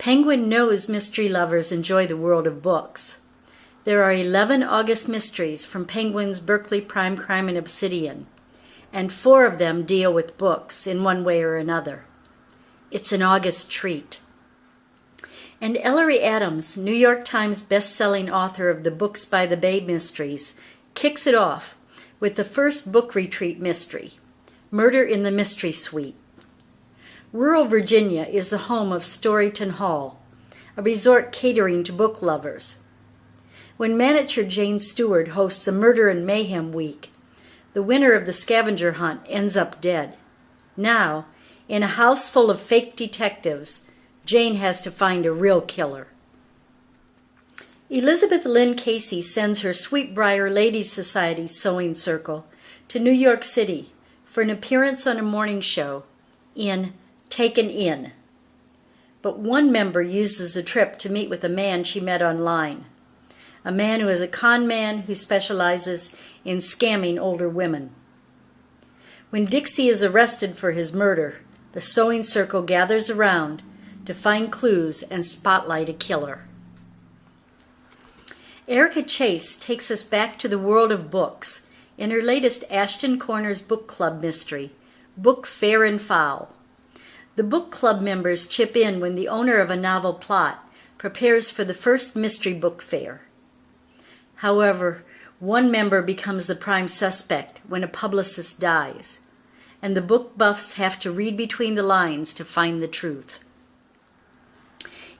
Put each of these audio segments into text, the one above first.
Penguin knows mystery lovers enjoy the world of books. There are 11 August mysteries from Penguin's Berkley Prime Crime and Obsidian, and 4 of them deal with books in one way or another. It's an August treat. And Ellery Adams, New York Times best-selling author of the Books by the Bay mysteries, kicks it off with the first book retreat mystery, Murder in the Mystery Suite. Rural Virginia is the home of Storyton Hall, a resort catering to book lovers. When manager Jane Stewart hosts a Murder and Mayhem week, the winner of the scavenger hunt ends up dead. Now, in a house full of fake detectives, Jane has to find a real killer. Elizabeth Lynn Casey sends her Sweetbriar Ladies Society sewing circle to New York City for an appearance on a morning show in Taken In. But one member uses the trip to meet with a man she met online, a man who is a con man who specializes in scamming older women. When Dixie is arrested for his murder, the sewing circle gathers around to find clues and spotlight a killer. Erica Chase takes us back to the world of books in her latest Ashton Corners Book Club mystery, Book Fair and Foul. The book club members chip in when the owner of a novel plot prepares for the first mystery book fair. However, one member becomes the prime suspect when a publicist dies, and the book buffs have to read between the lines to find the truth.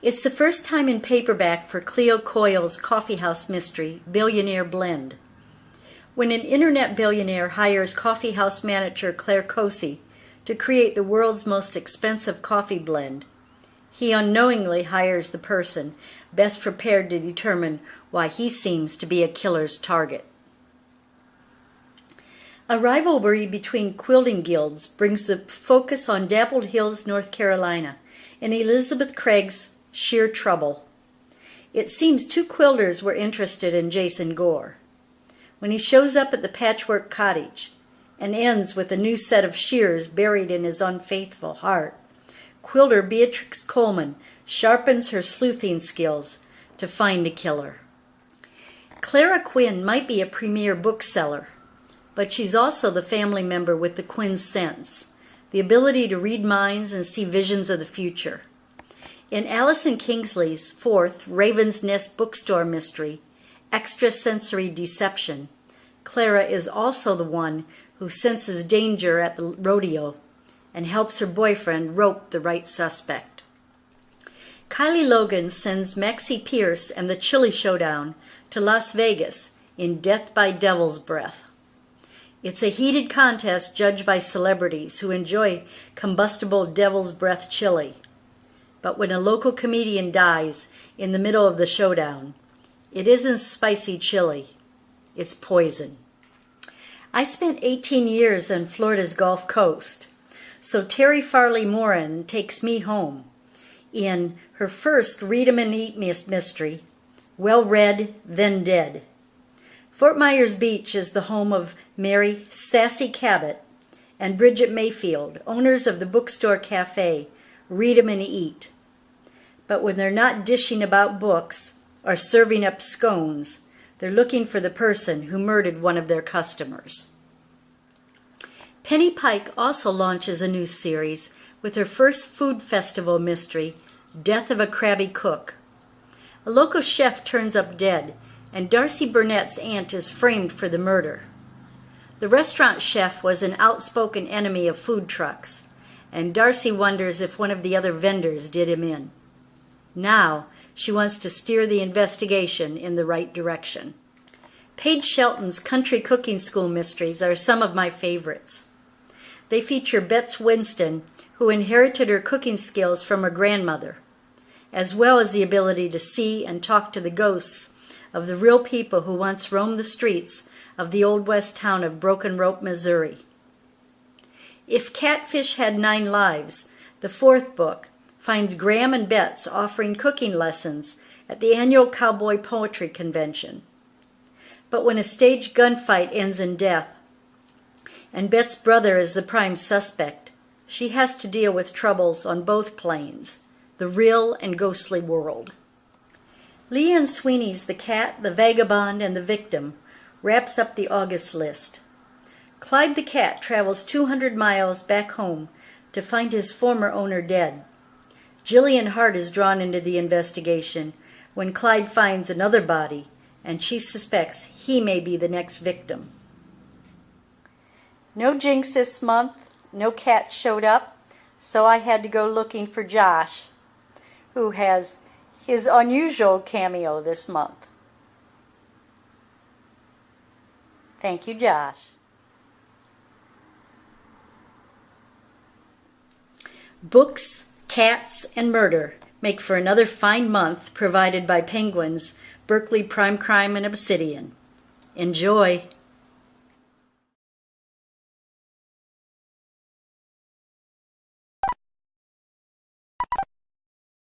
It's the first time in paperback for Cleo Coyle's coffeehouse mystery, Billionaire Blend. When an internet billionaire hires coffeehouse manager Claire Cosey to create the world's most expensive coffee blend, he unknowingly hires the person best prepared to determine why he seems to be a killer's target. A rivalry between quilting guilds brings the focus on Dappled Hills, North Carolina, and Elizabeth Craig's Sheer Trouble. It seems 2 quilters were interested in Jason Gore. When he shows up at the patchwork cottage and ends with a new set of shears buried in his unfaithful heart, quilter Beatrix Coleman sharpens her sleuthing skills to find a killer. Clara Quinn might be a premier bookseller, but she's also the family member with the Quinn sense, the ability to read minds and see visions of the future. In Allison Kingsley's 4th Raven's Nest bookstore mystery, Extrasensory Deception, Clara is also the one who senses danger at the rodeo and helps her boyfriend rope the right suspect. Kylie Logan sends Maxie Pierce and the Chili Showdown to Las Vegas in Death by Devil's Breath. It's a heated contest judged by celebrities who enjoy combustible Devil's Breath chili. But when a local comedian dies in the middle of the showdown, it isn't spicy chili, it's poison. I spent 18 years on Florida's Gulf Coast, so Terry Farley Morin takes me home in her first Read 'em and Eat mystery, Well Read, Then Dead. Fort Myers Beach is the home of Mary Sassy Cabot and Bridget Mayfield, owners of the bookstore cafe Read 'em and Eat. But when they're not dishing about books or serving up scones, they're looking for the person who murdered one of their customers. Penny Pike also launches a new series with her first food festival mystery, Death of a Crabby Cook. A local chef turns up dead, and Darcy Burnett's aunt is framed for the murder. The restaurant chef was an outspoken enemy of food trucks, and Darcy wonders if one of the other vendors did him in. Now, she wants to steer the investigation in the right direction. Paige Shelton's Country Cooking School mysteries are some of my favorites. They feature Bets Winston, who inherited her cooking skills from her grandmother, as well as the ability to see and talk to the ghosts of the real people who once roamed the streets of the Old West town of Broken Rope, Missouri. If Catfish Had 9 Lives, the 4th book, finds Graham and Betts offering cooking lessons at the annual Cowboy Poetry Convention. But when a staged gunfight ends in death, and Betts' brother is the prime suspect, she has to deal with troubles on both planes, The Real and Ghostly World. Leanne Sweeney's The Cat, the Vagabond, and the Victim wraps up the August list. Clyde the cat travels 200 miles back home to find his former owner dead. Jillian Hart is drawn into the investigation when Clyde finds another body, and she suspects he may be the next victim. No Jinx this month, no cat showed up, so I had to go looking for Josh, who has his unusual cameo this month. Thank you, Josh. Books, cats, and murder make for another fine month provided by Penguin's Berkley Prime Crime and Obsidian. Enjoy!